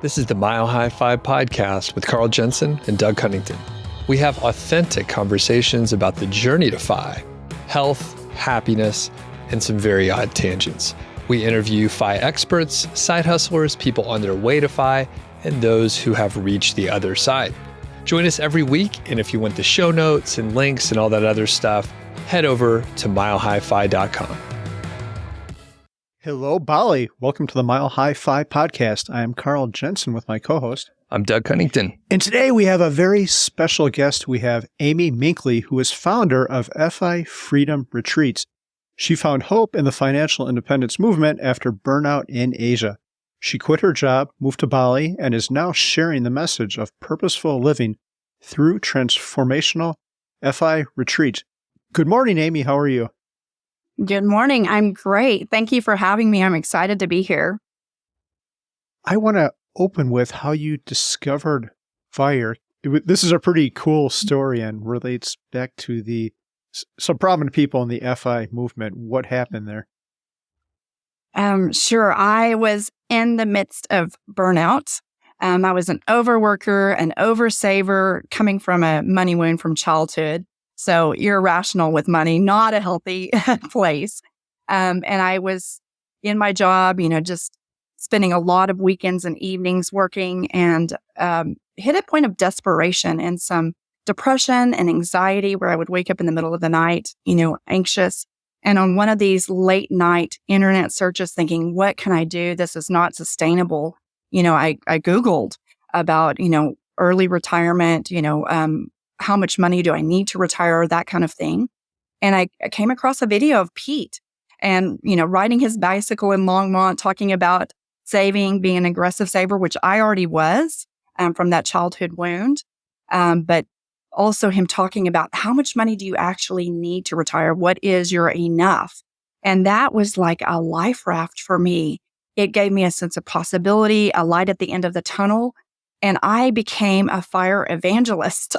This is the Mile High Five podcast with Carl Jensen and Doug Cunnington. We have authentic conversations about the journey to FI, health, happiness, and some very odd tangents. We interview FI experts, side hustlers, people on their way to FI, and those who have reached the other side. Join us every week, and if you want the show notes and links and all that other stuff, head over to milehighfi.com. Hello, Bali. Welcome to the Mile High Fi podcast. I am Carl Jensen with my co-host. I'm Doug Cunnington. And today we have a very special guest. We have Amy Minkley, who is founder of FI Freedom Retreats. She found hope in the financial independence movement after burnout in Asia. She quit her job, moved to Bali, and is now sharing the message of purposeful living through transformational FI retreats. Good morning, Amy. How are you? Good morning. I'm great. Thank you for having me. I'm excited to be here. I want to open with how you discovered FIRE. This is a pretty cool story and relates back to some prominent people in the FI movement. What happened there? Sure. I was in the midst of burnout. I was an overworker, an oversaver, coming from a money wound from childhood. So irrational with money, not a healthy place. And I was in my job, just spending a lot of weekends and evenings working, and hit a point of desperation and some depression and anxiety where I would wake up in the middle of the night, anxious. And on one of these late night internet searches thinking, what can I do? This is not sustainable. I Googled about, early retirement, how much money do I need to retire, that kind of thing. And I came across a video of Pete and, riding his bicycle in Longmont, talking about saving, being an aggressive saver, which I already was from that childhood wound. But also him talking about how much money do you actually need to retire? What is your enough? And that was like a life raft for me. It gave me a sense of possibility, a light at the end of the tunnel. And I became a FIRE evangelist,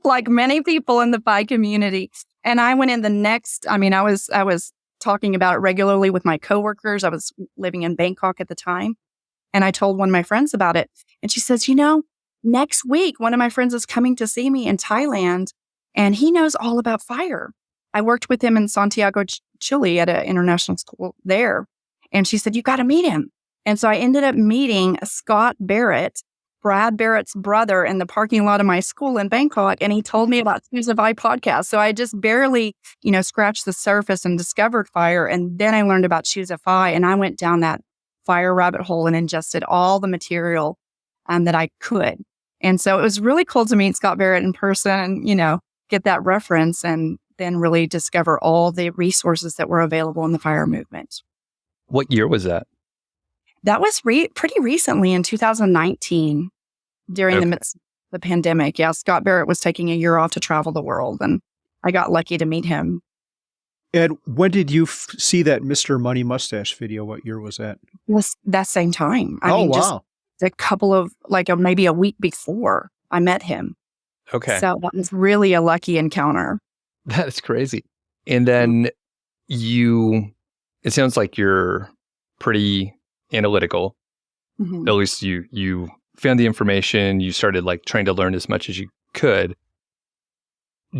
like many people in the FI community. And I went in I was talking about it regularly with my coworkers. I was living in Bangkok at the time. And I told one of my friends about it. And she says, next week, one of my friends is coming to see me in Thailand, and he knows all about FIRE. I worked with him in Santiago, Chile at an international school there. And she said, you got to meet him. And so I ended up meeting Scott Barrett, Brad Barrett's brother, in the parking lot of my school in Bangkok, and he told me about Choose a FI podcast. So I just barely, scratched the surface and discovered FIRE, and then I learned about Choose a FI, and I went down that FIRE rabbit hole and ingested all the material that I could. And so it was really cool to meet Scott Barrett in person and, get that reference and then really discover all the resources that were available in the FIRE movement. What year was that? That was pretty recently in 2019 during the midst of the pandemic. Yeah, Scott Barrett was taking a year off to travel the world, and I got lucky to meet him. And when did you see that Mr. Money Mustache video? What year was that? That same time. Wow. Just a couple of, maybe a week before I met him. Okay. So that was really a lucky encounter. That's crazy. And then it sounds like you're pretty analytical. Mm-hmm. At least you found the information, you started trying to learn as much as you could.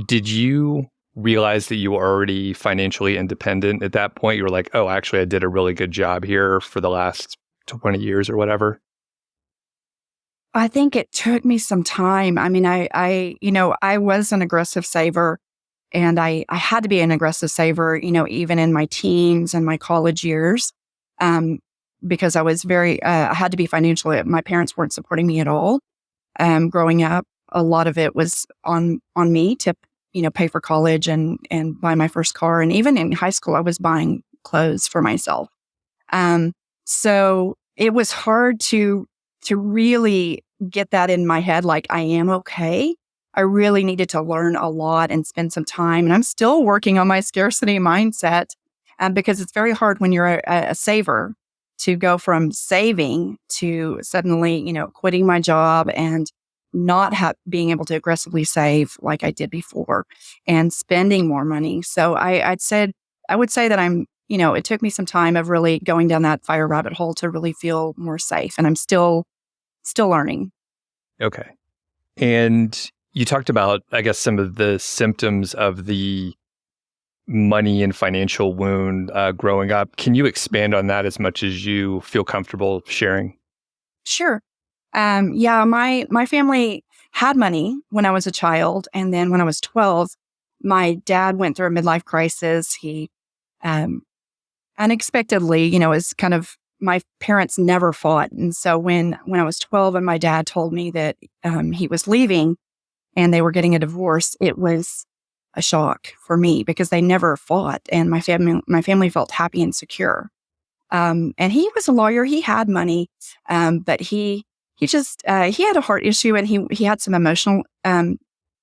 Did you realize that you were already financially independent at that point? You were like, oh, actually, I did a really good job here for the last 20 years or whatever. I think it took me some time. I mean, I was an aggressive saver, and I had to be an aggressive saver, even in my teens and my college years. Because I was I had to be financially, my parents weren't supporting me at all. Growing up, a lot of it was on me to, pay for college and buy my first car. And even in high school, I was buying clothes for myself. So it was hard to really get that in my head, like I am okay. I really needed to learn a lot and spend some time. And I'm still working on my scarcity mindset because it's very hard when you're a saver to go from saving to suddenly, quitting my job and not being able to aggressively save like I did before and spending more money. So I would say that I'm, it took me some time of really going down that FIRE rabbit hole to really feel more safe. And I'm still still learning. Okay. And you talked about, I guess, some of the symptoms of the money and financial wound growing up. Can you expand on that as much as you feel comfortable sharing? Sure. Yeah, my family had money when I was a child. And then when I was 12, my dad went through a midlife crisis. He unexpectedly, is kind of, my parents never fought. And so when I was 12 and my dad told me that he was leaving and they were getting a divorce, it was a shock for me because they never fought. And my family felt happy and secure. And he was a lawyer. He had money, but he had a heart issue and he had some emotional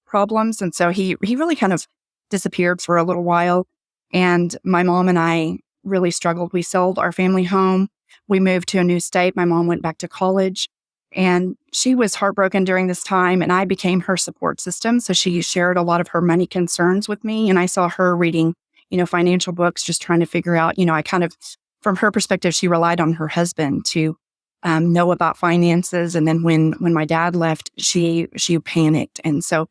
problems. And so he really kind of disappeared for a little while. And my mom and I really struggled. We sold our family home. We moved to a new state. My mom went back to college and she was heartbroken during this time. And I became her support system. So she shared a lot of her money concerns with me. And I saw her reading, financial books, just trying to figure out, I kind of, from her perspective, she relied on her husband to know about finances. And then when my dad left, she panicked. And so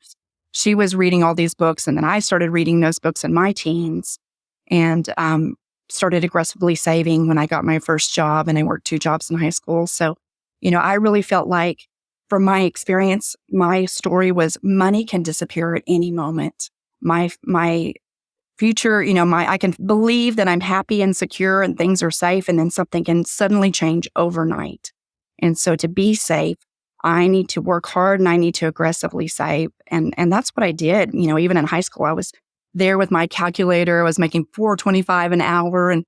she was reading all these books. And then I started reading those books in my teens and started aggressively saving when I got my first job, and I worked 2 jobs in high school. So, I really felt like from my experience, my story was money can disappear at any moment. My future, I can believe that I'm happy and secure and things are safe, and then something can suddenly change overnight. And so to be safe, I need to work hard and I need to aggressively save. And that's what I did. Even in high school, I was there with my calculator. I was making $4.25 an hour and,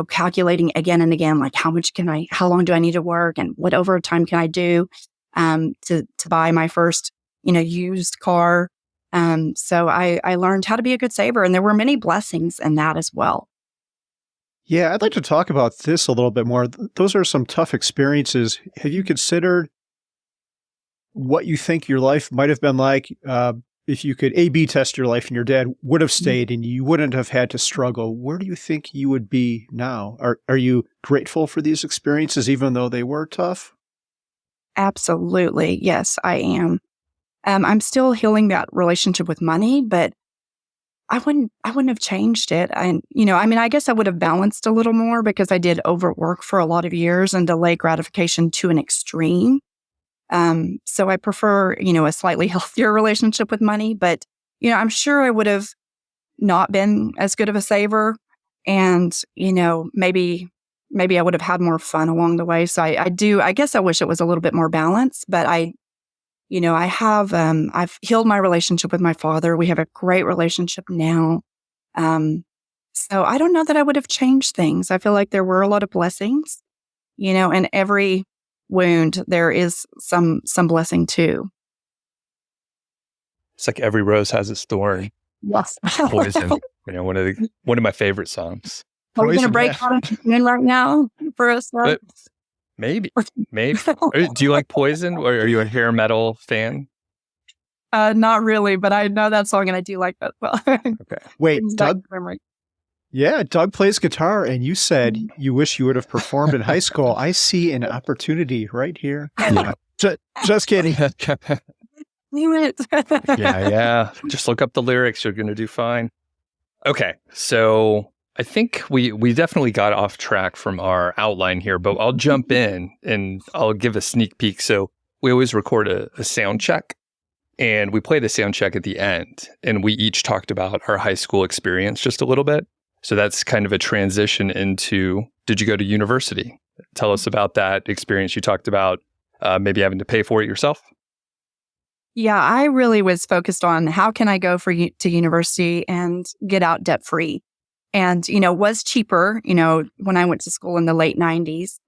calculating again and again, like how long do I need to work and what overtime can I do to buy my first, used car. So I learned how to be a good saver, and there were many blessings in that as well. Yeah, I'd like to talk about this a little bit more. Those are some tough experiences. Have you considered what you think your life might have been like if you could A/B test your life and your dad would have stayed and you wouldn't have had to struggle? Where do you think you would be now? Are you grateful for these experiences even though they were tough? Absolutely. Yes, I am. I'm still healing that relationship with money, but I wouldn't have changed it. And, I guess I would have balanced a little more because I did overwork for a lot of years and delay gratification to an extreme. So I prefer, a slightly healthier relationship with money, but, I'm sure I would have not been as good of a saver. And, maybe I would have had more fun along the way. So I guess I wish it was a little bit more balanced, but I've healed my relationship with my father. We have a great relationship now. So I don't know that I would have changed things. I feel like there were a lot of blessings, and every wound, there is some blessing too. It's like every rose has its thorn. Yes. Poison. One of my favorite songs. Are we going to break out of tune right now for us? Maybe. Do you like Poison, or are you a hair metal fan? Not really, but I know that song and I do like that. Well, okay. Wait, Doug. Yeah, Doug plays guitar, and you said you wish you would have performed in high school. I see an opportunity right here. Yeah. Just kidding. Yeah. Just look up the lyrics. You're going to do fine. Okay, so I think we definitely got off track from our outline here, but I'll jump in and I'll give a sneak peek. So we always record a sound check, and we play the sound check at the end, and we each talked about our high school experience just a little bit. So that's kind of a transition into, did you go to university? Tell us about that experience. You talked about maybe having to pay for it yourself. Yeah, I really was focused on how can I go to university and get out debt free. And, was cheaper, when I went to school in the late 90s.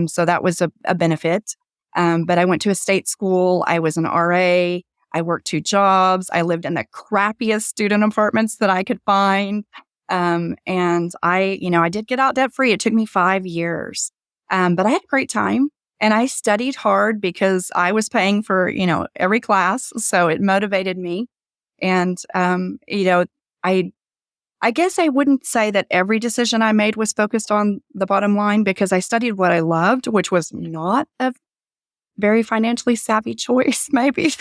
So that was a benefit. But I went to a state school. I was an RA. I worked 2 jobs. I lived in the crappiest student apartments that I could find. And I did get out debt free. It took me 5 years. But I had a great time, and I studied hard because I was paying for, every class. So it motivated me. And, I guess I wouldn't say that every decision I made was focused on the bottom line, because I studied what I loved, which was not a very financially savvy choice, maybe.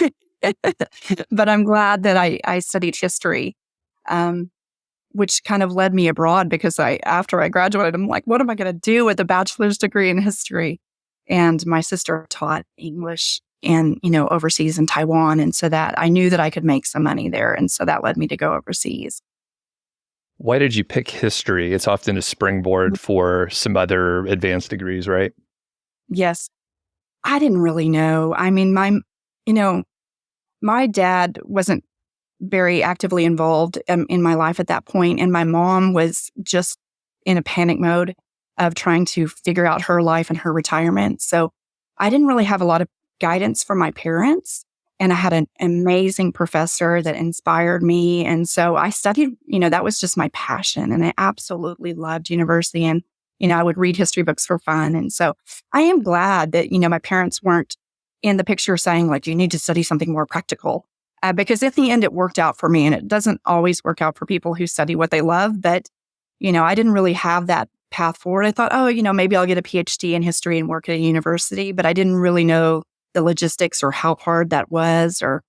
But I'm glad that I studied history, which kind of led me abroad because after I graduated, I'm like, what am I going to do with a bachelor's degree in history? And my sister taught English and, overseas in Taiwan. And so that I knew that I could make some money there. And so that led me to go overseas. Why did you pick history? It's often a springboard for some other advanced degrees, right? Yes. I didn't really know. I mean, my dad wasn't very actively involved in my life at that point, and my mom was just in a panic mode of trying to figure out her life and her retirement. So I didn't really have a lot of guidance from my parents, and I had an amazing professor that inspired me. And so I studied, that was just my passion, and I absolutely loved university. And I would read history books for fun. And so I am glad that, my parents weren't in the picture saying, like, you need to study something more practical. Because in the end, it worked out for me. And it doesn't always work out for people who study what they love. But, I didn't really have that path forward. I thought, maybe I'll get a PhD in history and work at a university. But I didn't really know the logistics or how hard that was. Or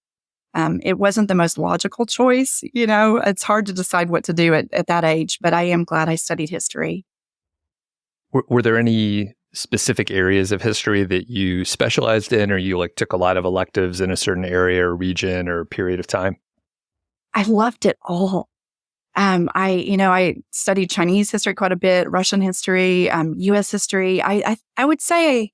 it wasn't the most logical choice. It's hard to decide what to do at that age. But I am glad I studied history. Were there any specific areas of history that you specialized in, or you took a lot of electives in a certain area or region or period of time? I loved it all. I studied Chinese history quite a bit, Russian history, U.S. history. I would say,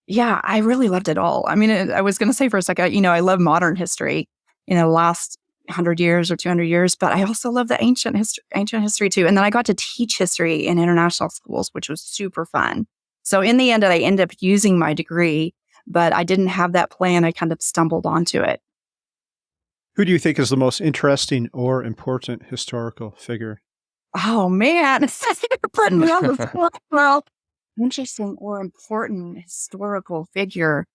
yeah, I really loved it all. I mean, I was going to say for a second, I love modern history, the last 100 years or 200 years, but I also love the ancient history too. And then I got to teach history in international schools, which was super fun. So in the end, I ended up using my degree, but I didn't have that plan. I kind of stumbled onto it. Who do you think is the most interesting or important historical figure? Oh, man. You're putting me on the spot. Well, interesting or important historical figure.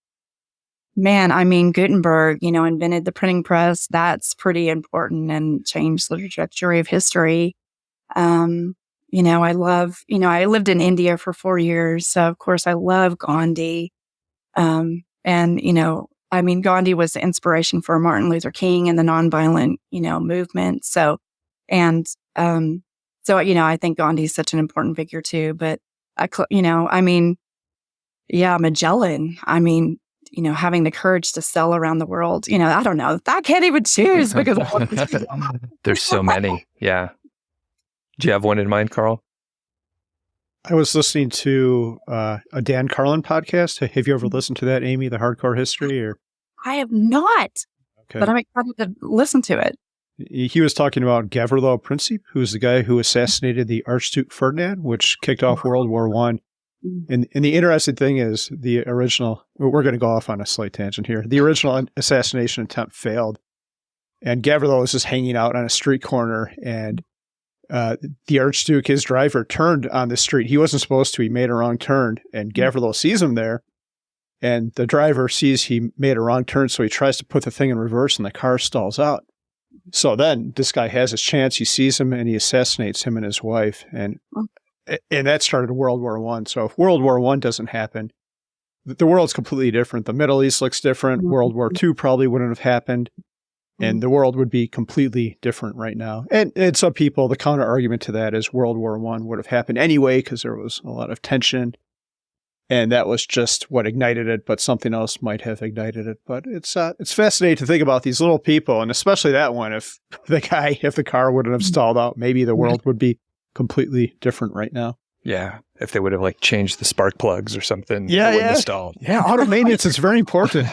Man, I mean, Gutenberg, invented the printing press. That's pretty important and changed the trajectory of history. I love, I lived in India for 4 years. So, of course, I love Gandhi. Gandhi was the inspiration for Martin Luther King and the nonviolent, movement. So, I think Gandhi is such an important figure too. But, Magellan, having the courage to sail around the world, I don't know. I can't even choose because there's so many. Yeah. Do you have one in mind, Carl? I was listening to a Dan Carlin podcast. Have you ever listened to that, Amy, the Hardcore History? Or I have not, but I'm excited to listen to it. He was talking about Gavrilo Princip, who's the guy who assassinated the Archduke Ferdinand, which kicked off World War I. And the interesting thing is the original, we're going to go off on a slight tangent here. The original assassination attempt failed. And Gavrilo was just hanging out on a street corner, and the Archduke, his driver, turned on the street. He wasn't supposed to. He made a wrong turn, and Gavrilo sees him there, and the driver sees he made a wrong turn, so he tries to put the thing in reverse, and the car stalls out. So then this guy has his chance. He sees him, and he assassinates him and his wife, and that started World War I. So if World War I doesn't happen, the world's completely different. The Middle East looks different. World War II probably wouldn't have happened. And the world would be completely different right now. And some people, the counter argument to that is World War I would have happened anyway because there was a lot of tension. And that was just what ignited it, but something else might have ignited it. But it's fascinating to think about these little people, and especially that one. If the car wouldn't have stalled out, maybe the world would be completely different right now. Yeah, if they would have changed the spark plugs or something. Yeah, wouldn't have stalled. Yeah, auto maintenance is very important.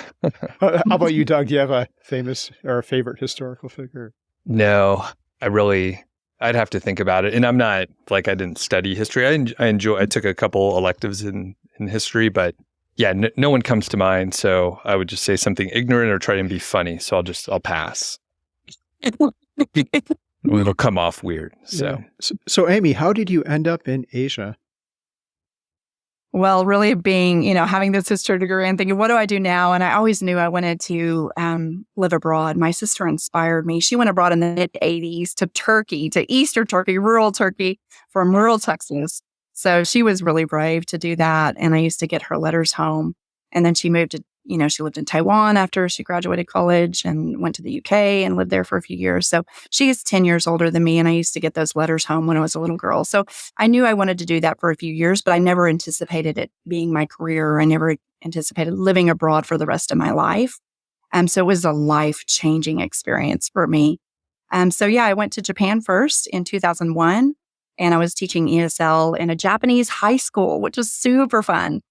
How about you, Doug? Do you have a famous or a favorite historical figure? No, I'd have to think about it. And I'm not I didn't study history. I took a couple electives in history, but yeah, no one comes to mind. So I would just say something ignorant or try and be funny. So I'll pass. It'll come off weird. So Amy, how did you end up in Asia? Well, really being, having this history degree and thinking, what do I do now? And I always knew I wanted to live abroad. My sister inspired me. She went abroad in the mid-'80s to Turkey, to Eastern Turkey, rural Turkey, from rural Texas. So she was really brave to do that. And I used to get her letters home. And then she moved to, she lived in Taiwan after she graduated college and went to the UK and lived there for a few years. So she is 10 years older than me. And I used to get those letters home when I was a little girl. So I knew I wanted to do that for a few years, but I never anticipated it being my career. I never anticipated living abroad for the rest of my life. So it was a life-changing experience for me. So yeah, I went to Japan first in 2001, and I was teaching ESL in a Japanese high school, which was super fun.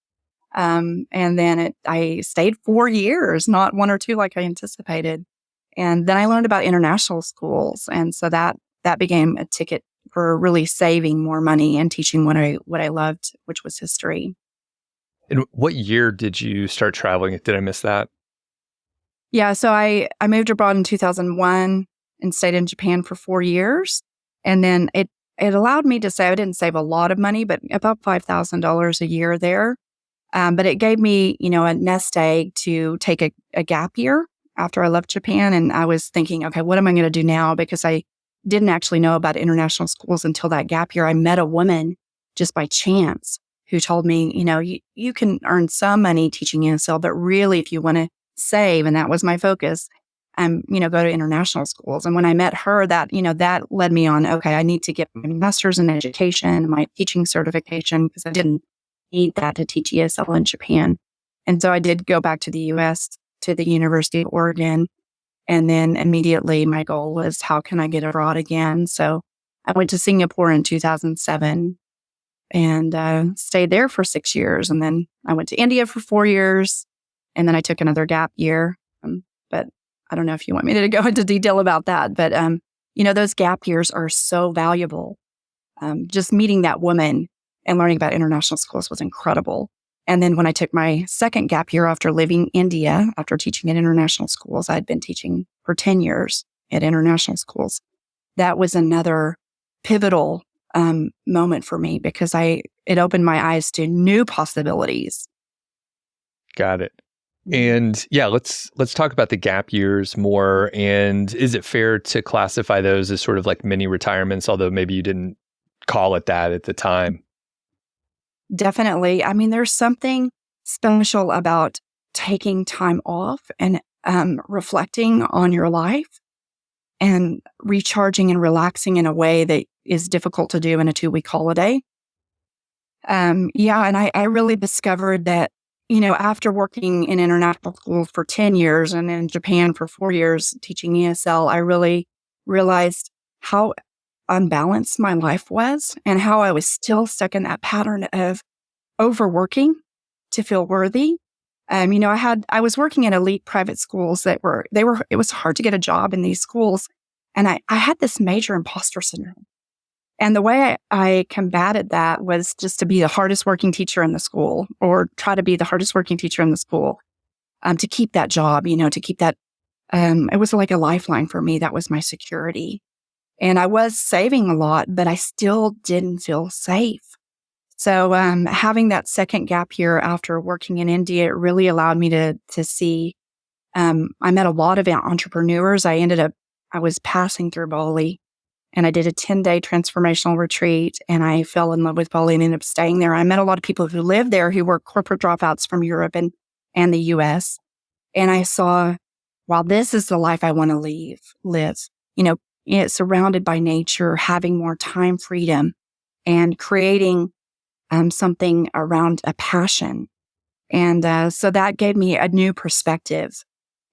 And then I stayed 4 years, not 1 or 2 like I anticipated. And then I learned about international schools. And so that became a ticket for really saving more money and teaching what I loved, which was history. And what year did you start traveling? Did I miss that? Yeah, so I moved abroad in 2001 and stayed in Japan for 4 years. And then it allowed me to save, I didn't save a lot of money, but about $5,000 a year there. But it gave me, a nest egg to take a gap year after I left Japan. And I was thinking, okay, what am I going to do now? Because I didn't actually know about international schools until that gap year. I met a woman just by chance who told me, you can earn some money teaching ESL, but really if you want to save, and that was my focus, go to international schools. And when I met her, that led me on, okay, I need to get my master's in education, my teaching certification, because I didn't need that to teach ESL in Japan. And so I did go back to the US, to the University of Oregon. And then immediately my goal was, how can I get abroad again? So I went to Singapore in 2007 and stayed there for 6 years. And then I went to India for 4 years. And then I took another gap year. But I don't know if you want me to go into detail about that. But, those gap years are so valuable. Just meeting that woman and learning about international schools was incredible. And then when I took my second gap year after leaving India, after teaching at international schools, I'd been teaching for 10 years at international schools. That was another pivotal moment for me because it opened my eyes to new possibilities. Got it. And yeah, let's talk about the gap years more. And is it fair to classify those as sort of like mini retirements, although maybe you didn't call it that at the time? Definitely. I mean, there's something special about taking time off and reflecting on your life and recharging and relaxing in a way that is difficult to do in a 2-week holiday. And I really discovered that, after working in international schools for 10 years and in Japan for 4 years teaching ESL, I really realized how unbalanced my life was and how I was still stuck in that pattern of overworking to feel worthy. I was working in elite private schools it was hard to get a job in these schools. And I had this major imposter syndrome. And the way I combated that was just to be the hardest working teacher in the school or try to be the hardest working teacher in the school to keep that job, to keep that. It was like a lifeline for me. That was my security. And I was saving a lot, but I still didn't feel safe. So having that second gap year after working in India, it really allowed me to see. I met a lot of entrepreneurs. I was passing through Bali and I did a 10-day transformational retreat and I fell in love with Bali and ended up staying there. I met a lot of people who lived there who were corporate dropouts from Europe and the US. And I saw, wow, this is the life I want to live. Surrounded by nature, having more time freedom and creating something around a passion. And so that gave me a new perspective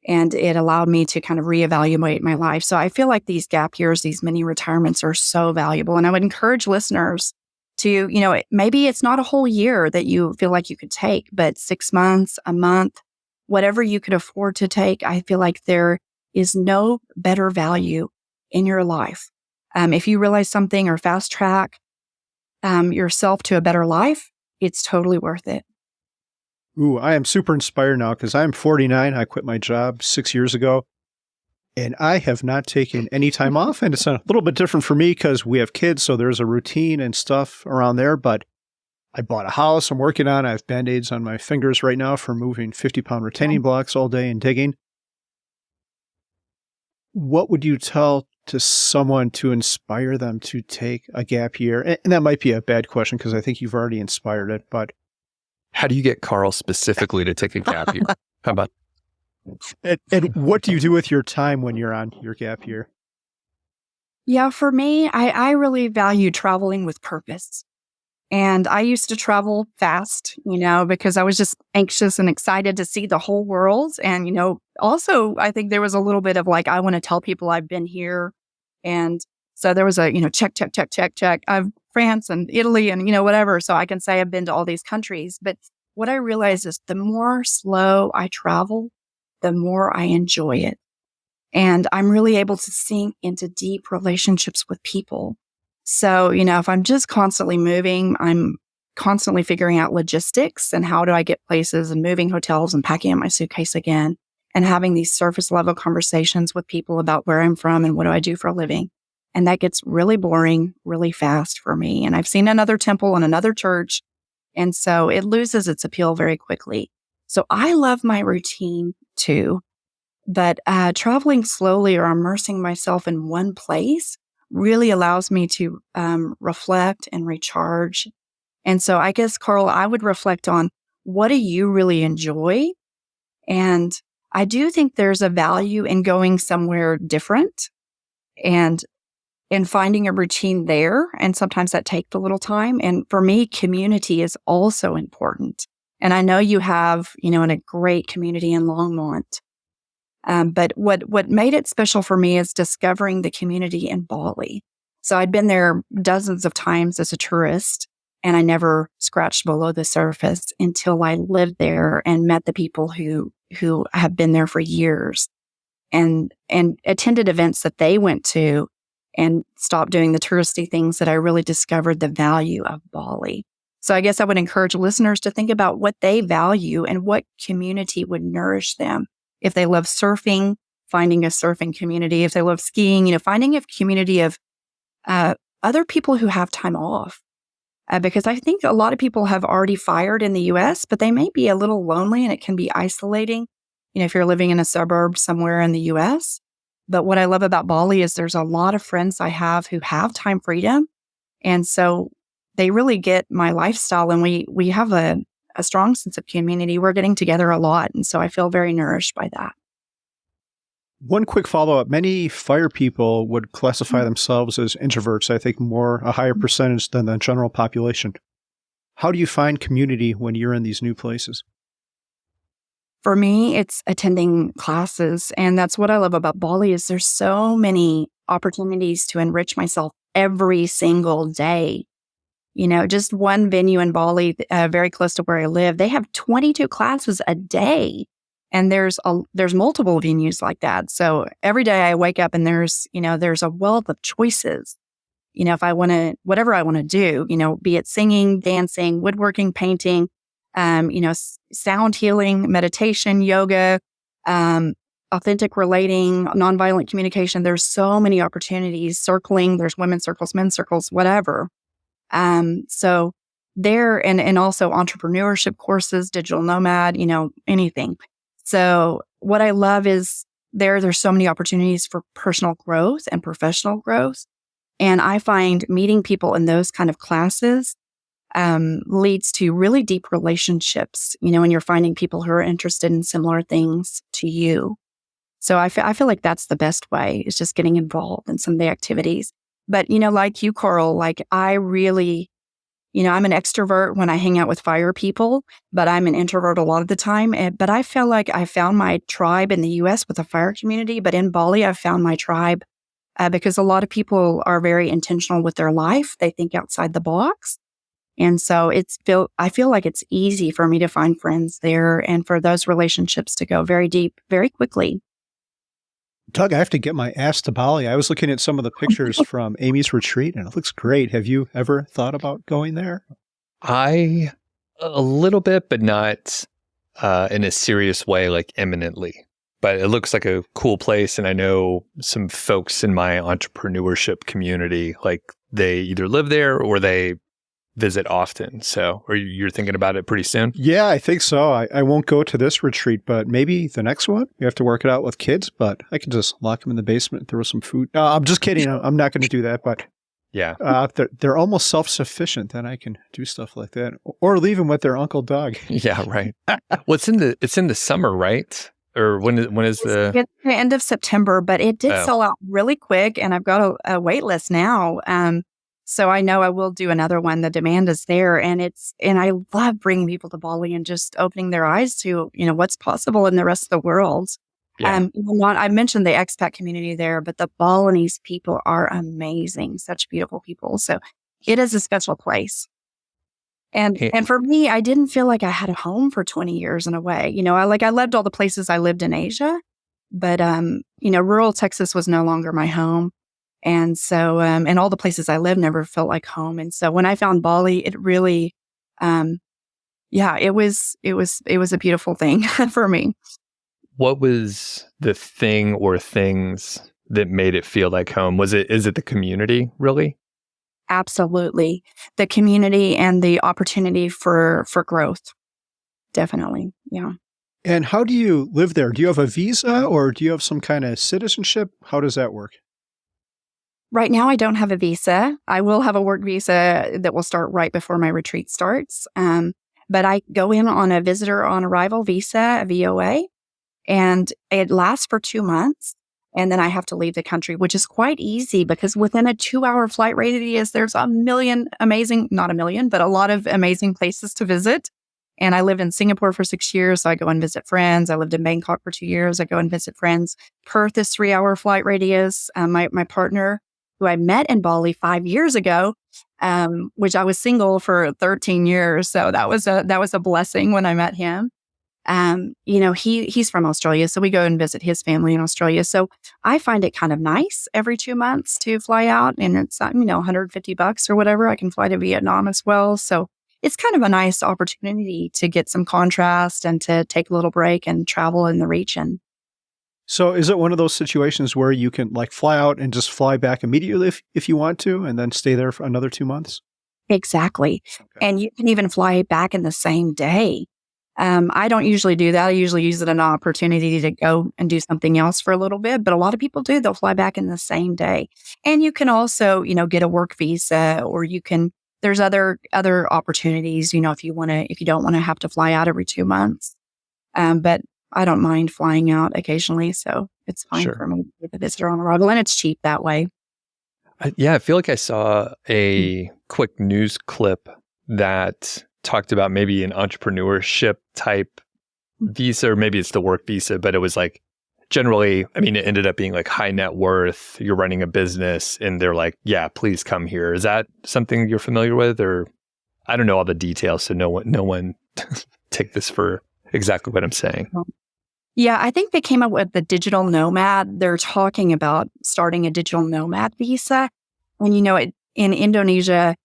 and it allowed me to kind of reevaluate my life. So I feel like these gap years, these mini retirements are so valuable. And I would encourage listeners to, maybe it's not a whole year that you feel like you could take, but 6 months, a month, whatever you could afford to take. I feel like there is no better value in your life. If you realize something or fast track yourself to a better life, it's totally worth it. Ooh, I am super inspired now because I'm 49. I quit my job 6 years ago and I have not taken any time off. And it's a little bit different for me because we have kids. So there's a routine and stuff around there. But I bought a house I'm working on. I have Band-Aids on my fingers right now for moving 50-pound retaining blocks all day and digging. What would you tell to someone to inspire them to take a gap year? And that might be a bad question because I think you've already inspired it. But How do you get Carl specifically to take a gap year? How about? And what do you do with your time when you're on your gap year? Yeah, for me, I really value traveling with purpose. And I used to travel fast, because I was just anxious and excited to see the whole world. And, also I think there was a little bit of like, I want to tell people I've been here. And so there was a, check, check, check, check, check. I've France and Italy and, whatever. So I can say I've been to all these countries. But what I realized is the more slow I travel, the more I enjoy it. And I'm really able to sink into deep relationships with people. So, if I'm just constantly moving, I'm constantly figuring out logistics and how do I get places and moving hotels and packing up my suitcase again and having these surface level conversations with people about where I'm from and what do I do for a living. And that gets really boring really fast for me. And I've seen another temple and another church. And so it loses its appeal very quickly. So I love my routine too. But traveling slowly or immersing myself in one place really allows me to reflect and recharge. And so I guess, Carl, I would reflect on what do you really enjoy? And I do think there's a value in going somewhere different and in finding a routine there. And sometimes that takes a little time. And for me, community is also important. And I know you have, a great community in Longmont. But what made it special for me is discovering the community in Bali. So I'd been there dozens of times as a tourist, and I never scratched below the surface until I lived there and met the people who have been there for years and attended events that they went to and stopped doing the touristy things that I really discovered the value of Bali. So I guess I would encourage listeners to think about what they value and what community would nourish them. If they love surfing, finding a surfing community. If they love skiing, finding a community of other people who have time off. Because I think a lot of people have already fired in the U.S., but they may be a little lonely and it can be isolating, if you're living in a suburb somewhere in the U.S. But what I love about Bali is there's a lot of friends I have who have time freedom. And so they really get my lifestyle and we have a strong sense of community. We're getting together a lot. And so I feel very nourished by that. One quick follow-up. Many FIRE people would classify themselves as introverts, I think a higher percentage than the general population. How do you find community when you're in these new places? For me, it's attending classes. And that's what I love about Bali is there's so many opportunities to enrich myself every single day. Just one venue in Bali, very close to where I live, they have 22 classes a day. And there's multiple venues like that. So every day I wake up and there's a wealth of choices. If I want to, whatever I want to do, be it singing, dancing, woodworking, painting, sound healing, meditation, yoga, authentic relating, nonviolent communication. There's so many opportunities. Circling, there's women's circles, men's circles, whatever. So there, and also entrepreneurship courses, digital nomad, anything. So what I love is there's so many opportunities for personal growth and professional growth. And I find meeting people in those kind of classes, leads to really deep relationships, when you're finding people who are interested in similar things to you. So I feel like that's the best way is just getting involved in some of the activities. But, like you, Carl, like I really, I'm an extrovert when I hang out with FIRE people, but I'm an introvert a lot of the time. But I feel like I found my tribe in the U.S. with the FIRE community, but in Bali, I found my tribe because a lot of people are very intentional with their life. They think outside the box. And so I feel like it's easy for me to find friends there and for those relationships to go very deep, very quickly. Doug, I have to get my ass to Bali. I was looking at some of the pictures from Amy's retreat, and it looks great. Have you ever thought about going there? A little bit, but not in a serious way, like imminently. But it looks like a cool place, and I know some folks in my entrepreneurship community, like they either live there or they visit often. So, or you're thinking about it pretty soon? Yeah, I think so. I won't go to this retreat, but maybe the next one. You have to work it out with kids, but I can just lock them in the basement and throw some food. No, I'm just kidding. I'm not going to do that, but Yeah. They're almost self-sufficient. Then I can do stuff like that, or leave them with their uncle Doug. Yeah, right. Well, it's in the summer, right? Or when is the It's the end of September, but it did Oh. sell out really quick, and I've got a wait list now. So I know I will do another one. The demand is there, and I love bringing people to Bali and just opening their eyes to, what's possible in the rest of the world. Yeah. I mentioned the expat community there, but the Balinese people are amazing, such beautiful people. So it is a special place. And for me, I didn't feel like I had a home for 20 years in a way. I loved all the places I lived in Asia, but rural Texas was no longer my home. And so, and all the places I lived never felt like home. And so when I found Bali, it really, it was a beautiful thing for me. What was the thing or things that made it feel like home? Is it the community, really? Absolutely. The community and the opportunity for growth. Definitely. Yeah. And how do you live there? Do you have a visa or do you have some kind of citizenship? How does that work? Right now, I don't have a visa. I will have a work visa that will start right before my retreat starts. But I go in on a visitor on arrival visa, a VOA, and it lasts for 2 months. And then I have to leave the country, which is quite easy because within a 2-hour flight radius, there's not a lot of amazing places to visit. And I lived in Singapore for 6 years, so I go and visit friends. I lived in Bangkok for 2 years. I go and visit friends. Perth is 3-hour flight radius. My partner, who I met in Bali 5 years ago, which I was single for 13 years. So that was a blessing when I met him. He's from Australia, so we go and visit his family in Australia. So I find it kind of nice every 2 months to fly out, and it's $150 or whatever. I can fly to Vietnam as well. So it's kind of a nice opportunity to get some contrast and to take a little break and travel in the region. So is it one of those situations where you can fly out and just fly back immediately if you want to, and then stay there for another 2 months? Exactly. Okay. And you can even fly back in the same day. I don't usually do that. I usually use it as an opportunity to go and do something else for a little bit. But a lot of people do. They'll fly back in the same day. And you can also, get a work visa, or there's other opportunities, if you don't want to have to fly out every 2 months. But I don't mind flying out occasionally. So it's fine for me with a visitor on arrival, and it's cheap that way. I feel like I saw a quick news clip that talked about maybe an entrepreneurship type visa, or maybe it's the work visa, but it was generally, it ended up being high net worth, you're running a business, and they're yeah, please come here. Is that something you're familiar with? Or I don't know all the details, so no one take this for exactly what I'm saying. Yeah, I think they came up with the digital nomad. They're talking about starting a digital nomad visa. And, in Indonesia,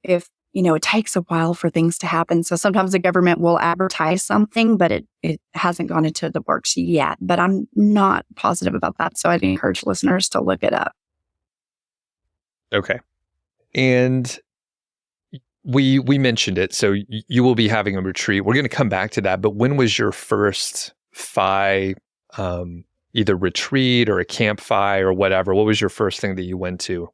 if it takes a while for things to happen. So sometimes the government will advertise something, but it hasn't gone into the works yet. But I'm not positive about that. So I'd encourage listeners to look it up. Okay. And we mentioned it. So you will be having a retreat. We're going to come back to that. But when was your first FI, either retreat or a camp FI or whatever? What was your first thing that you went to?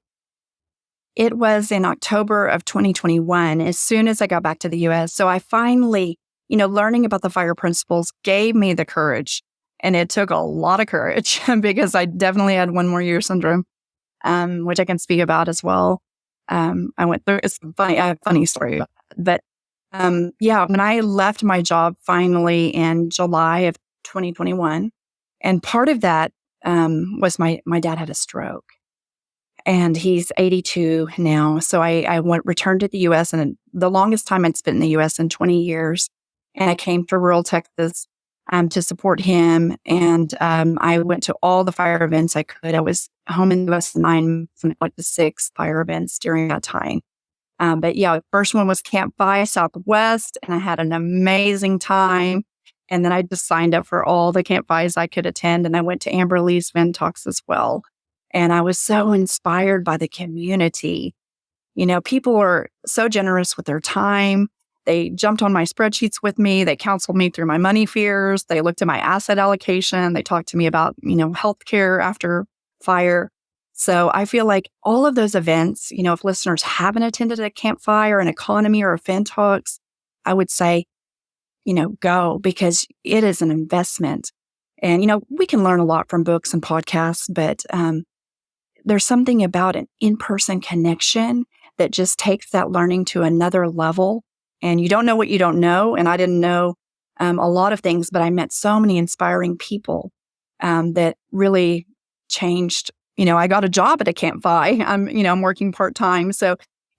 It was in October of 2021, as soon as I got back to the U.S. So I finally, learning about the FIRE principles gave me the courage. And it took a lot of courage because I definitely had one more year syndrome, which I can speak about as well. I went through, it's funny, I have a funny story about that. But when I left my job finally in July of 2021, and part of that was my dad had a stroke. And he's 82 now. So I returned to the U.S. and the longest time I'd spent in the U.S. in 20 years. And I came to rural Texas to support him. And I went to all the FIRE events I could. I was home in the U.S. 9 months, the 6 FIRE events during that time. The first one was Camp FI Southwest, and I had an amazing time. And then I just signed up for all the Camp FIs I could attend. And I went to Amber Lee's Vent Talks as well. And I was so inspired by the community. People are so generous with their time. They jumped on my spreadsheets with me. They counseled me through my money fears. They looked at my asset allocation. They talked to me about, healthcare after FIRE. So I feel like all of those events, if listeners haven't attended a campfire, an economy, or a Fin Talks, I would say, go, because it is an investment. And, we can learn a lot from books and podcasts, but there's something about an in-person connection that just takes that learning to another level. And you don't know what you don't know. And I didn't know a lot of things, but I met so many inspiring people that really changed. I got a job at a campfire. I'm working part-time. So,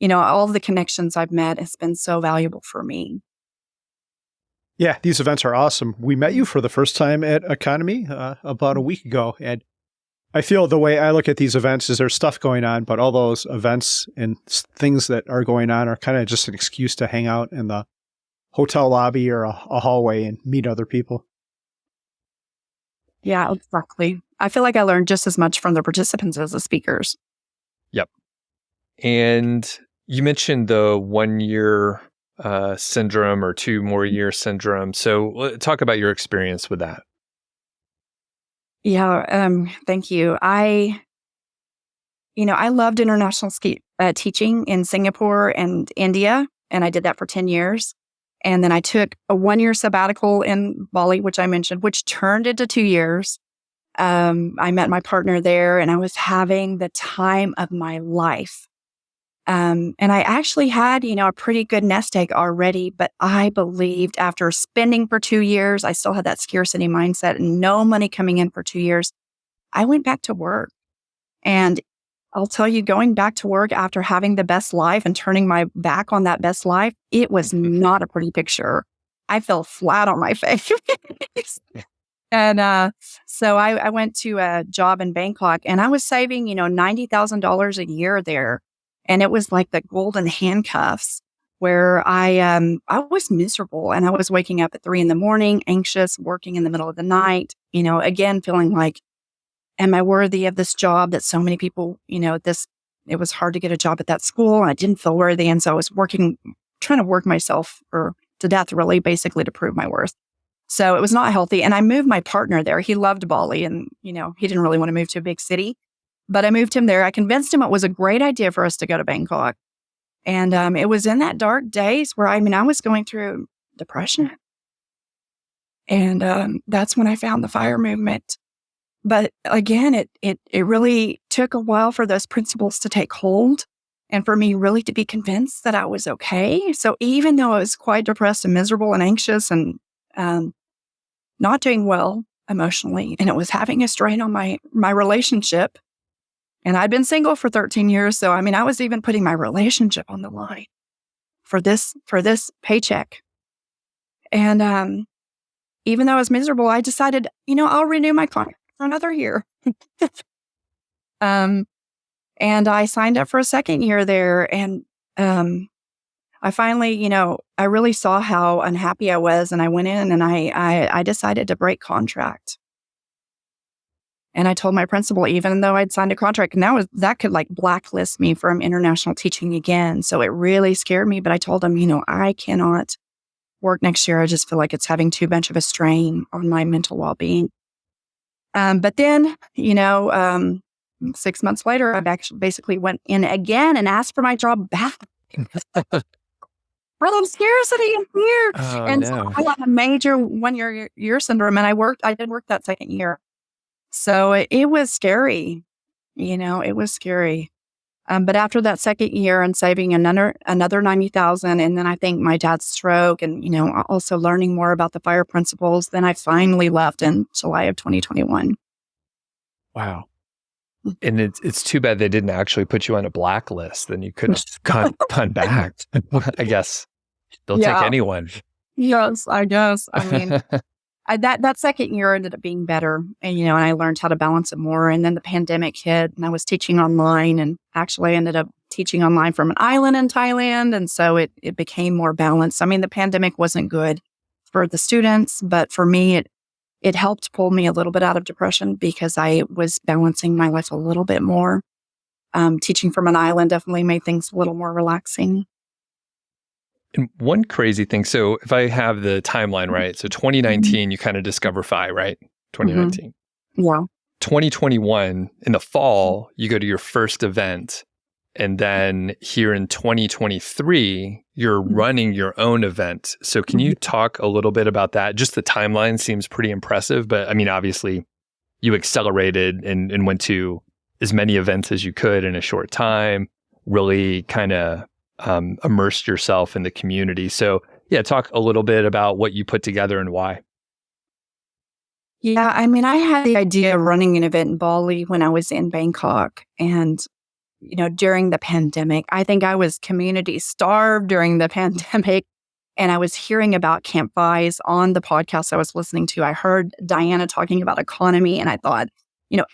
all of the connections I've met has been so valuable for me. Yeah, these events are awesome. We met you for the first time at Economy about a week ago. And I feel the way I look at these events is there's stuff going on, but all those events and things that are going on are kind of just an excuse to hang out in the hotel lobby or a hallway and meet other people. Yeah, exactly. I feel like I learned just as much from the participants as the speakers. Yep. And you mentioned the 1 year syndrome or 2 more year syndrome. So talk about your experience with that. Yeah, thank you. I loved international teaching in Singapore and India, and I did that for 10 years. And then I took a 1 year sabbatical in Bali, which I mentioned, which turned into 2 years. I met my partner there, and I was having the time of my life. And I actually had, a pretty good nest egg already, but I believed after spending for 2 years, I still had that scarcity mindset and no money coming in for 2 years. I went back to work. And I'll tell you, going back to work after having the best life and turning my back on that best life, it was not a pretty picture. I fell flat on my face. And so I went to a job in Bangkok, and I was saving, $90,000 a year there. And it was like the golden handcuffs where I was miserable, and I was waking up at 3 a.m, anxious, working in the middle of the night, again, feeling like, am I worthy of this job that so many people, it was hard to get a job at that school. And I didn't feel worthy. And so I was trying to work myself to death, really, basically to prove my worth. So it was not healthy. And I moved my partner there. He loved Bali, and, he didn't really want to move to a big city, but I moved him there. I convinced him it was a great idea for us to go to Bangkok. And it was in that dark days where, I was going through depression. And that's when I found the FIRE movement. But again, it really took a while for those principles to take hold and for me really to be convinced that I was okay. So even though I was quite depressed and miserable and anxious and not doing well emotionally, and it was having a strain on my relationship, and I'd been single for 13 years. So, I was even putting my relationship on the line for this paycheck. And even though I was miserable, I decided, I'll renew my contract for another year. And I signed up for a second year there. And I finally, I really saw how unhappy I was. And I went in and I decided to break contract. And I told my principal, even though I'd signed a contract, now that could blacklist me from international teaching again. So it really scared me. But I told him, I cannot work next year. I just feel like it's having too much of a strain on my mental well-being. But then, 6 months later, I basically went in again and asked for my job back. Well, scarcity in here. Oh, And no. so I had a major 1 year syndrome, and I did work that second year. So it was scary, it was scary. But after that second year and saving another $90,000, and then I think my dad's stroke and, also learning more about the FIRE principles, then I finally left in July of 2021. Wow. And it's too bad they didn't actually put you on a blacklist. Then you could have gone back. I guess they'll take anyone. Yes, I guess. That second year ended up being better, and and I learned how to balance it more. And then the pandemic hit, and I was teaching online, and actually I ended up teaching online from an island in Thailand, and so it became more balanced. The pandemic wasn't good for the students, but for me, it helped pull me a little bit out of depression because I was balancing my life a little bit more. Teaching from an island definitely made things a little more relaxing. And one crazy thing, so if I have the timeline right, so 2019, you kind of discover FI, right? 2019. Yeah. 2021 in the fall, you go to your first event. And then here in 2023, you're running your own event. So can you talk a little bit about that? Just the timeline seems pretty impressive. But I mean, obviously, you accelerated and went to as many events as you could in a short time, really kind of immersed yourself in the community. So yeah, talk a little bit about what you put together and why. Yeah, I mean, I had the idea of running an event in Bali when I was in Bangkok. And during the pandemic, I think I was community starved during the pandemic. And I was hearing about campfires on the podcast I was listening to. I heard Diana talking about economy, and I thought,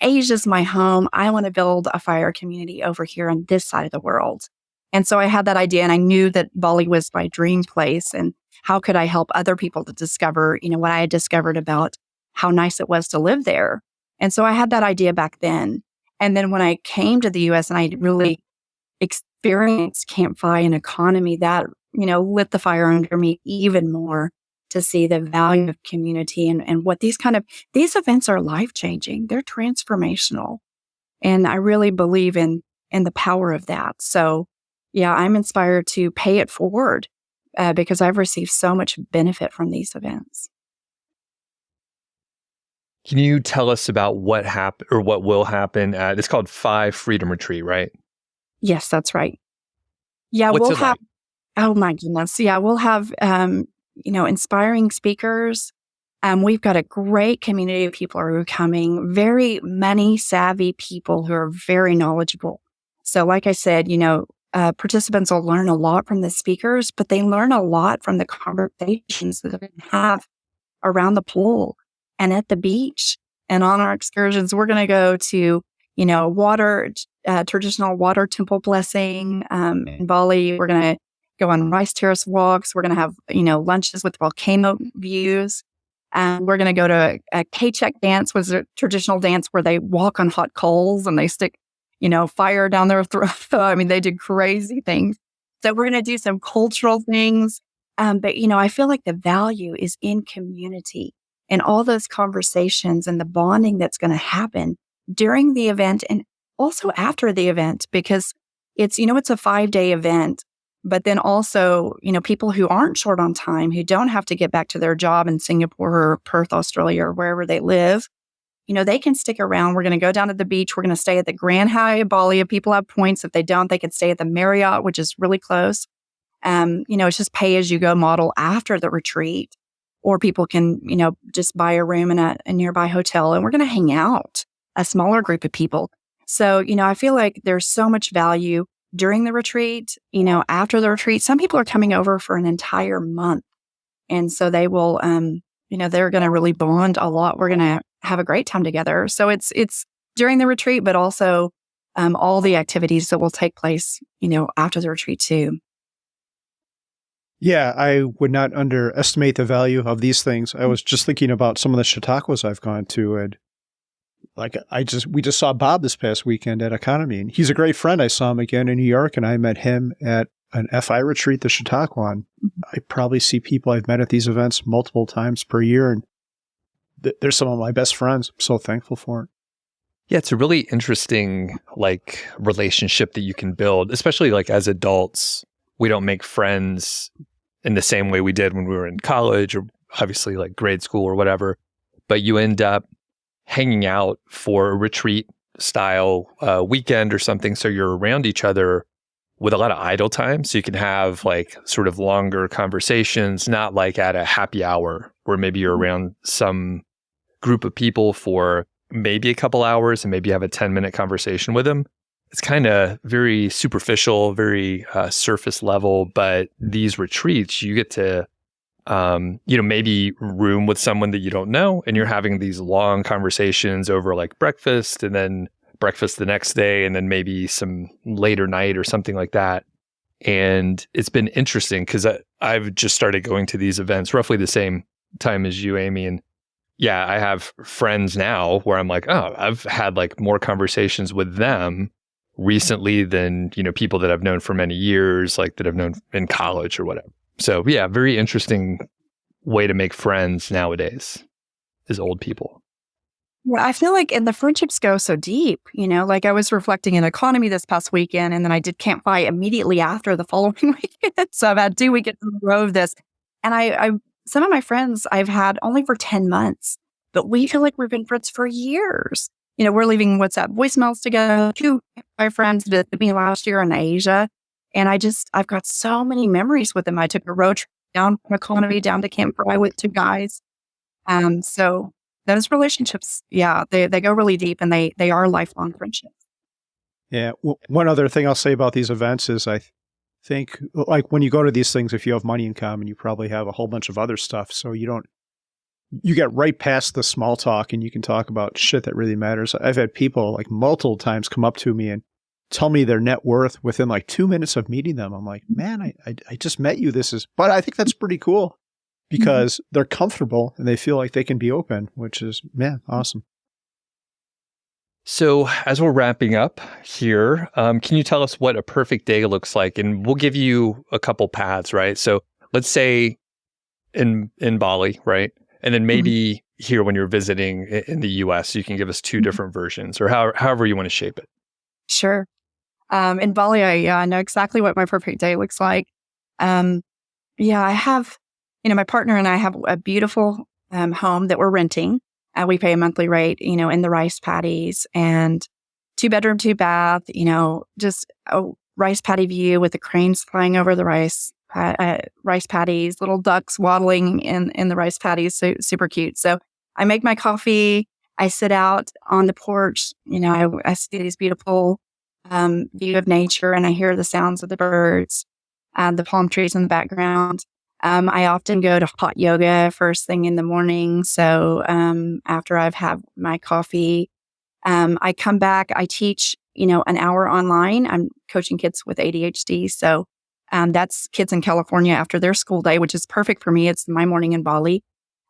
Asia's my home. I want to build a fire community over here on this side of the world. And so I had that idea, and I knew that Bali was my dream place. And how could I help other people to discover, what I had discovered about how nice it was to live there? And so I had that idea back then. And then when I came to the US and I really experienced campfire and economy, that, lit the fire under me even more to see the value of community and what these events are life-changing. They're transformational. And I really believe in the power of that. So yeah, I'm inspired to pay it forward because I've received so much benefit from these events. Can you tell us about what happened or what will happen at, it's called FI Freedom Retreat, right? Yes, that's right. Yeah, What's we'll it have, like? oh my goodness. Yeah, we'll have, inspiring speakers. We've got a great community of people who are coming, very money savvy people who are very knowledgeable. So like I said, participants will learn a lot from the speakers, but they learn a lot from the conversations that they're going to have around the pool and at the beach. And on our excursions, we're going to go to, traditional water temple blessing. In Bali, we're going to go on rice terrace walks. We're going to have, lunches with volcano views. We're going to go to a K-check dance, was a traditional dance where they walk on hot coals and they stick, fire down their throat. I mean, they do crazy things. So we're going to do some cultural things. But, I feel like the value is in community and all those conversations and the bonding that's going to happen during the event and also after the event, because it's, it's a 5-day event. But then also, people who aren't short on time, who don't have to get back to their job in Singapore or Perth, Australia, or wherever they live, they can stick around. We're going to go down to the beach. We're going to stay at the Grand Hyatt Bali. If people have points, if they don't, they can stay at the Marriott, which is really close. It's just pay as you go model after the retreat. Or people can, just buy a room in a nearby hotel, and we're going to hang out, a smaller group of people. So, I feel like there's so much value during the retreat, after the retreat. Some people are coming over for an entire month. And so they will, they're going to really bond a lot. We're going to have a great time together. So it's during the retreat, but also all the activities that will take place, after the retreat too. Yeah, I would not underestimate the value of these things. I was just thinking about some of the Chautauquas I've gone to, and we just saw Bob this past weekend at Economy, and he's a great friend. I saw him again in New York, and I met him at an FI retreat, the Chautauqua. And I probably see people I've met at these events multiple times per year, and they're some of my best friends. I'm so thankful for it. Yeah, it's a really interesting relationship that you can build, especially as adults. We don't make friends in the same way we did when we were in college or obviously grade school or whatever, but you end up hanging out for a retreat style weekend or something. So you're around each other with a lot of idle time. So you can have sort of longer conversations, not at a happy hour where maybe you're around some group of people for maybe a couple hours and maybe have a 10-minute conversation with them. It's kind of very superficial, very surface level, but these retreats, you get to, maybe room with someone that you don't know, and you're having these long conversations over breakfast and then breakfast the next day, and then maybe some later night or something like that. And it's been interesting because I've just started going to these events roughly the same time as you, Amy. And yeah, I have friends now where I'm I've had more conversations with them recently than, people that I've known for many years, that I've known in college or whatever. So yeah, very interesting way to make friends nowadays is old people. Yeah, I feel like, and the friendships go so deep, like I was reflecting in economy this past weekend, and then I did campfire immediately after the following weekend. So I've had 2 weekends in a row of this. And some of my friends I've had only for 10 months, but we feel like we've been friends for years. We're leaving WhatsApp voicemails together. 2 of my friends visited me last year in Asia. And I've got so many memories with them. I took a road trip down from economy down to Camp Fry with 2 guys. So those relationships, yeah, they go really deep, and they are lifelong friendships. Yeah. One other thing I'll say about these events is I think, like, when you go to these things, if you have money in common, you probably have a whole bunch of other stuff. So you get right past the small talk, and you can talk about shit that really matters. I've had people like multiple times come up to me and tell me their net worth within like 2 minutes of meeting them. I'm like, man, I just met you. But I think that's pretty cool because they're comfortable and they feel like they can be open, which is, man, awesome. So as we're wrapping up here, can you tell us what a perfect day looks like? And we'll give you a couple paths, right? So let's say in Bali, right? And then maybe here when you're visiting in the US, you can give us 2 different versions, or however you want to shape it. Sure. In Bali, I know exactly what my perfect day looks like. I have, my partner and I have a beautiful home that we're renting. We pay a monthly rate, in the rice paddies, and 2-bedroom, 2-bath, just a rice paddy view with the cranes flying over the rice paddies, little ducks waddling in the rice paddies. So super cute. So I make my coffee. I sit out on the porch. I see these beautiful view of nature, and I hear the sounds of the birds, the palm trees in the background. I often go to hot yoga first thing in the morning. So after I've had my coffee, I come back. I teach, an hour online. I'm coaching kids with ADHD. So that's kids in California after their school day, which is perfect for me. It's my morning in Bali.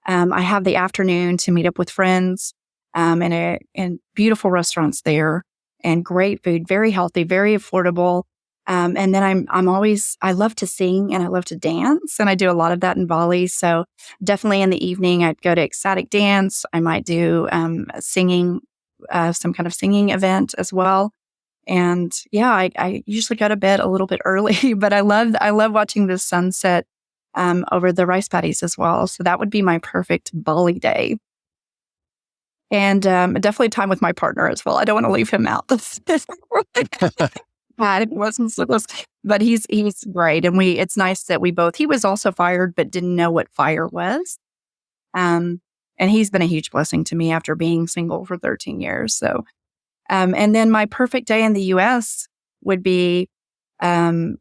I have the afternoon to meet up with friends and beautiful restaurants there, and great food, very healthy, very affordable. And then I love to sing and I love to dance, and I do a lot of that in Bali. So definitely in the evening, I'd go to ecstatic dance. I might do singing, some kind of singing event as well. And yeah, I usually go to bed a little bit early, but I love watching the sunset over the rice paddies as well. So that would be my perfect Bali day. And definitely time with my partner as well. I don't want to leave him out. It wasn't so close, but he's great. And it's nice that he was also fired, but didn't know what fire was. And he's been a huge blessing to me after being single for 13 years. So, and then my perfect day in the US would be, spending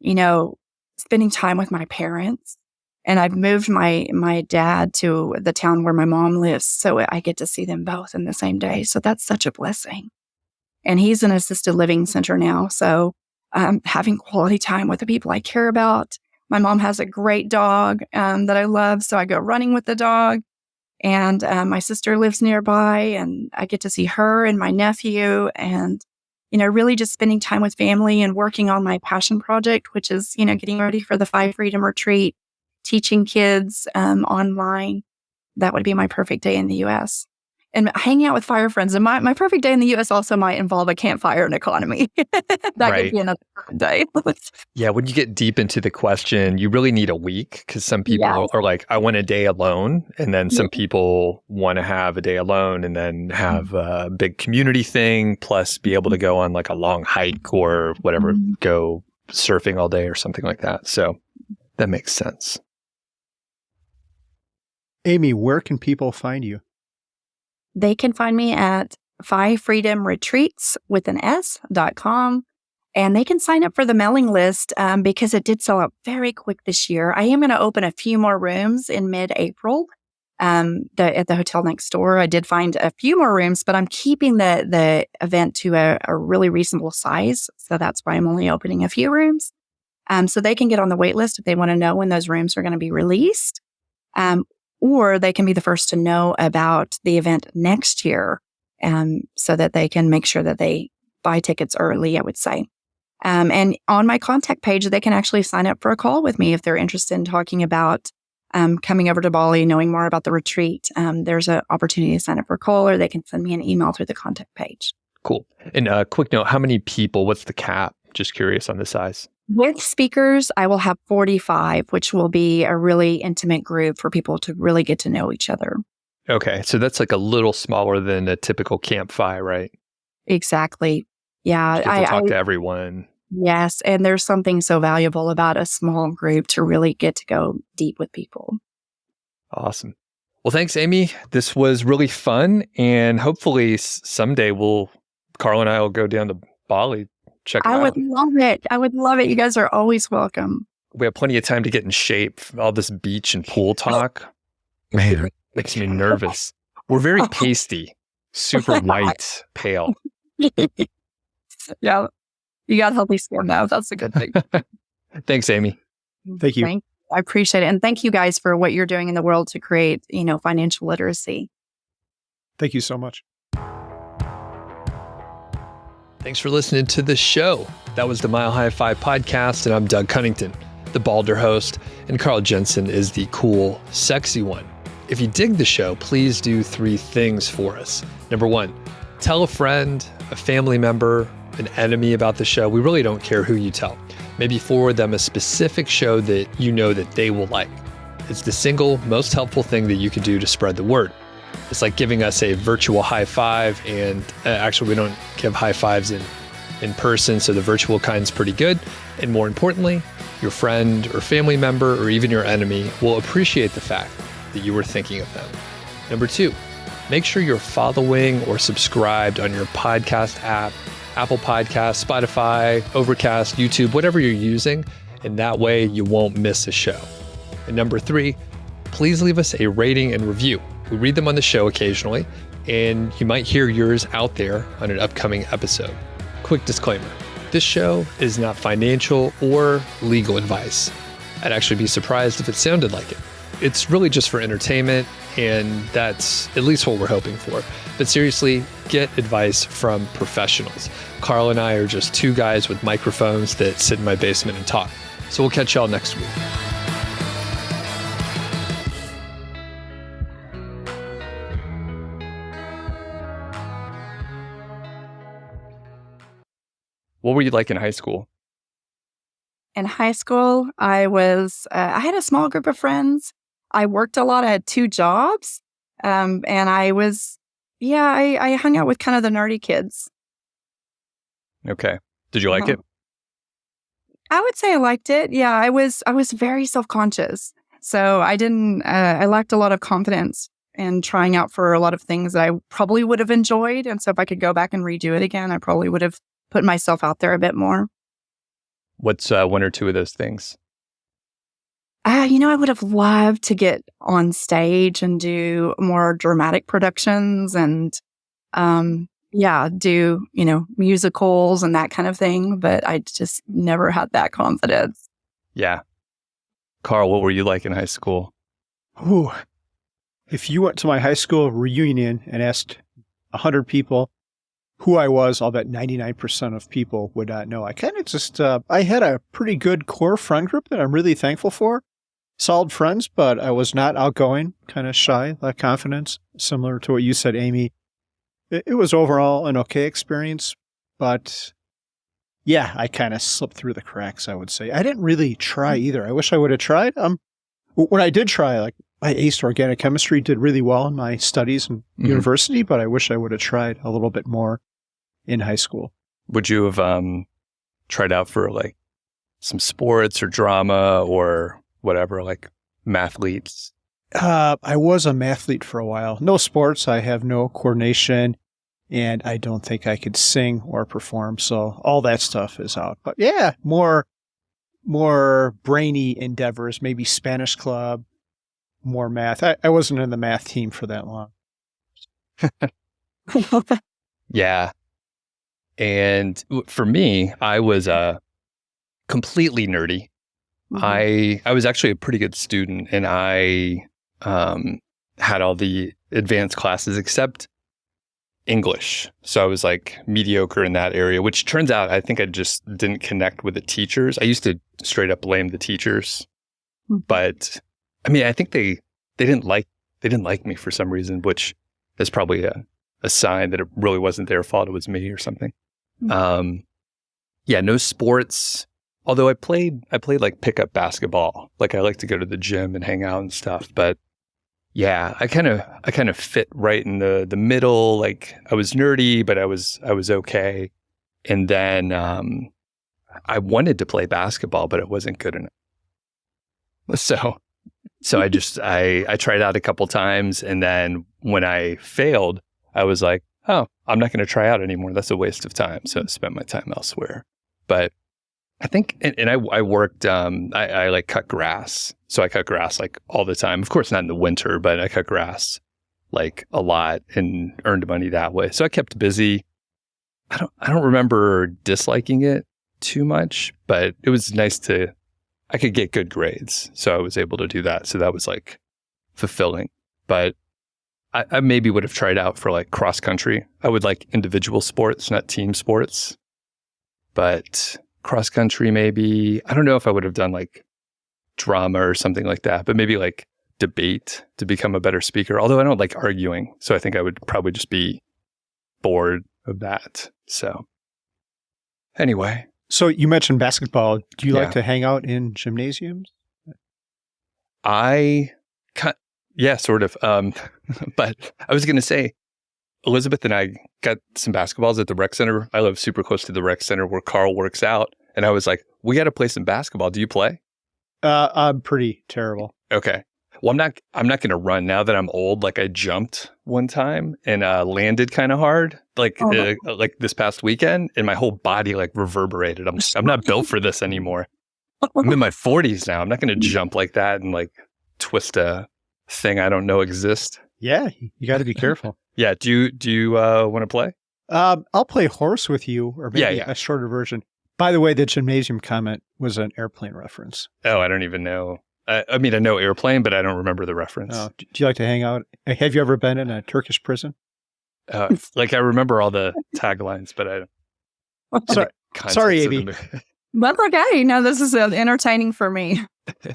time with my parents. And I've moved my dad to the town where my mom lives, so I get to see them both in the same day. So that's such a blessing. And he's in an assisted living center now. So having quality time with the people I care about. My mom has a great dog that I love, so I go running with the dog. And my sister lives nearby, and I get to see her and my nephew, and really just spending time with family and working on my passion project, which is getting ready for the 5 Freedom Retreat, teaching kids online. That would be my perfect day in the U.S. And hanging out with fire friends. And my perfect day in the U.S. also might involve a campfire and economy. That could be another day. Yeah, when you get deep into the question, you really need a week, because some people are like, I want a day alone. And then some people want to have a day alone and then have a big community thing, plus be able to go on like a long hike or whatever, go surfing all day or something like that. So that makes sense. Amy, where can people find you? They can find me at 5freedomretreats.com, and they can sign up for the mailing list because it did sell out very quick this year. I am going to open a few more rooms in mid-April at the hotel next door. I did find a few more rooms, but I'm keeping the event to a really reasonable size. So that's why I'm only opening a few rooms. So they can get on the wait list if they want to know when those rooms are going to be released. Or they can be the first to know about the event next year, so that they can make sure that they buy tickets early, I would say. And on my contact page, they can actually sign up for a call with me if they're interested in talking about coming over to Bali, knowing more about the retreat, there's an opportunity to sign up for a call, or they can send me an email through the contact page. Cool. And a quick note, how many people, what's the cap? Just curious on the size. With speakers, I will have 45, which will be a really intimate group for people to really get to know each other. Okay. So that's like a little smaller than a typical campfire, right? Exactly. Yeah. You get to talk to everyone. Yes. And there's something so valuable about a small group to really get to go deep with people. Awesome. Well, thanks, Amy. This was really fun. And hopefully someday Carl and I will go down to Bali, check it out. I would love it. I would love it. You guys are always welcome. We have plenty of time to get in shape. All this beach and pool talk, man, makes me nervous. We're very pasty, super white, pale. Yeah. You got healthy skin now. That's a good thing. Thanks, Amy. Thank you. I appreciate it. And thank you guys for what you're doing in the world to create, financial literacy. Thank you so much. Thanks for listening to the show. That was the Mile High Five podcast, and I'm Doug Cunnington, the balder host, and Carl Jensen is the cool, sexy one. If you dig the show, please do 3 things for us. Number 1, tell a friend, a family member, an enemy about the show. We really don't care who you tell. Maybe forward them a specific show that you know that they will like. It's the single most helpful thing that you can do to spread the word. It's like giving us a virtual high five, and actually we don't give high fives in person, so the virtual kind's pretty good. And more importantly, your friend or family member or even your enemy will appreciate the fact that you were thinking of them. Number 2, make sure you're following or subscribed on your podcast app, Apple Podcasts, Spotify, Overcast, YouTube, whatever you're using, and that way you won't miss a show. And number 3, please leave us a rating and review. We read them on the show occasionally, and you might hear yours out there on an upcoming episode. Quick disclaimer, this show is not financial or legal advice. I'd actually be surprised if it sounded like it. It's really just for entertainment, and that's at least what we're hoping for. But seriously, get advice from professionals. Carl and I are just 2 guys with microphones that sit in my basement and talk. So we'll catch y'all next week. What were you like in high school? In high school, I had a small group of friends. I worked a lot. I had 2 jobs. And I hung out with kind of the nerdy kids. Okay. Did you like it? I would say I liked it. Yeah, I was very self-conscious. So I lacked a lot of confidence in trying out for a lot of things that I probably would have enjoyed. And so if I could go back and redo it again, I probably would have put myself out there a bit more. What's 1 or 2 of those things? I would have loved to get on stage and do more dramatic productions and, do, musicals and that kind of thing. But I just never had that confidence. Yeah. Carl, what were you like in high school? Ooh. If you went to my high school reunion and asked 100 people who I was, I'll bet 99% of people would not know. I kind of just, I had a pretty good core friend group that I'm really thankful for. Solid friends, but I was not outgoing, kind of shy, lack confidence, similar to what you said, Amy. It was overall an okay experience, but yeah, I kind of slipped through the cracks, I would say. I didn't really try either. I wish I would have tried. When I did try, I aced organic chemistry, did really well in my studies in university, but I wish I would have tried a little bit more in high school. Would you have tried out for some sports or drama or whatever, like mathletes? I was a mathlete for a while. No sports. I have no coordination, and I don't think I could sing or perform. So all that stuff is out. But yeah, more brainy endeavors, maybe Spanish club, more math. I wasn't in the math team for that long. Yeah. And for me, I was completely nerdy. I was actually a pretty good student, and I had all the advanced classes except English. So I was mediocre in that area, which turns out I think I just didn't connect with the teachers. I used to straight up blame the teachers, but I mean, I think they didn't like me for some reason, which is probably a sign that it really wasn't their fault. It was me or something. Yeah, no sports. Although I played like pickup basketball. Like I like to go to the gym and hang out and stuff. But yeah, I kind of fit right in the middle. Like I was nerdy, but I was okay. And then I wanted to play basketball, but it wasn't good enough. So I tried out a couple times, and then when I failed, I was like, oh, I'm not going to try out anymore. That's a waste of time. So I spent my time elsewhere. But I think, and I worked, I like cut grass. So I cut grass like all the time. Of course, not in the winter, but I cut grass like a lot and earned money that way. So I kept busy. I don't remember disliking it too much, but it was nice I could get good grades. So I was able to do that. So that was like fulfilling. But I maybe would have tried out for like cross country. I would like individual sports, not team sports. But cross country, maybe. I don't know if I would have done like drama or something like that, but maybe like debate to become a better speaker. Although I don't like arguing. So I think I would probably just be bored of that. So anyway. So you mentioned basketball. Do you like to hang out in gymnasiums? Yeah, sort of. But I was going to say, Elizabeth and I got some basketballs at the rec center. I live super close to the rec center where Carl works out. And I was like, we got to play some basketball. Do you play? I'm pretty terrible. Okay. Well, I'm not going to run now that I'm old. Like I jumped one time and landed kind of hard, like this past weekend, and my whole body like reverberated. I'm not built for this anymore. I'm in my 40s now. I'm not going to jump like that and like twist a thing I don't know exists. Yeah, you got to be careful. Yeah. Do you want to play? I'll play horse with you, or maybe a shorter version. By the way, the gymnasium comment was an airplane reference. Oh, I don't even know. I mean, I know airplane, but I don't remember the reference. Oh, do you like to hang out? Have you ever been in a Turkish prison? Like I remember all the taglines, but I don't. Sorry, Amy. That's okay. No, this is entertaining for me.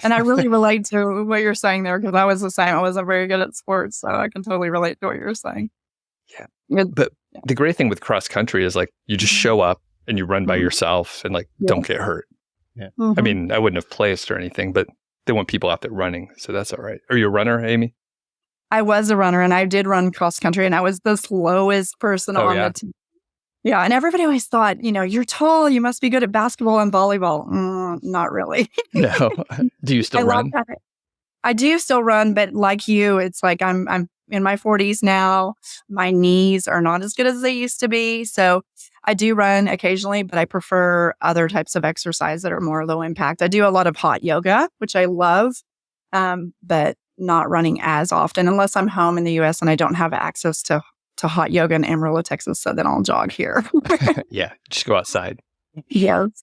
And I really relate to what you're saying there, because I was the same. I wasn't very good at sports, so I can totally relate to what you're saying. Yeah. But the great thing with cross country is like you just show up and you run by yourself and like don't get hurt. Yeah. Mm-hmm. I mean, I wouldn't have placed or anything, but they want people out there running. So that's all right. Are you a runner, Amy? I was a runner, and I did run cross country, and I was the slowest person on the team. Yeah, and everybody always thought, you're tall, you must be good at basketball and volleyball. Not really. No. Do you still run? I do still run, but like you, it's like I'm in my 40s now. My knees are not as good as they used to be. So I do run occasionally, but I prefer other types of exercise that are more low impact. I do a lot of hot yoga, which I love, but not running as often unless I'm home in the US and I don't have access to hot yoga in Amarillo, Texas. So then I'll jog here. Yeah, just go outside. Yes.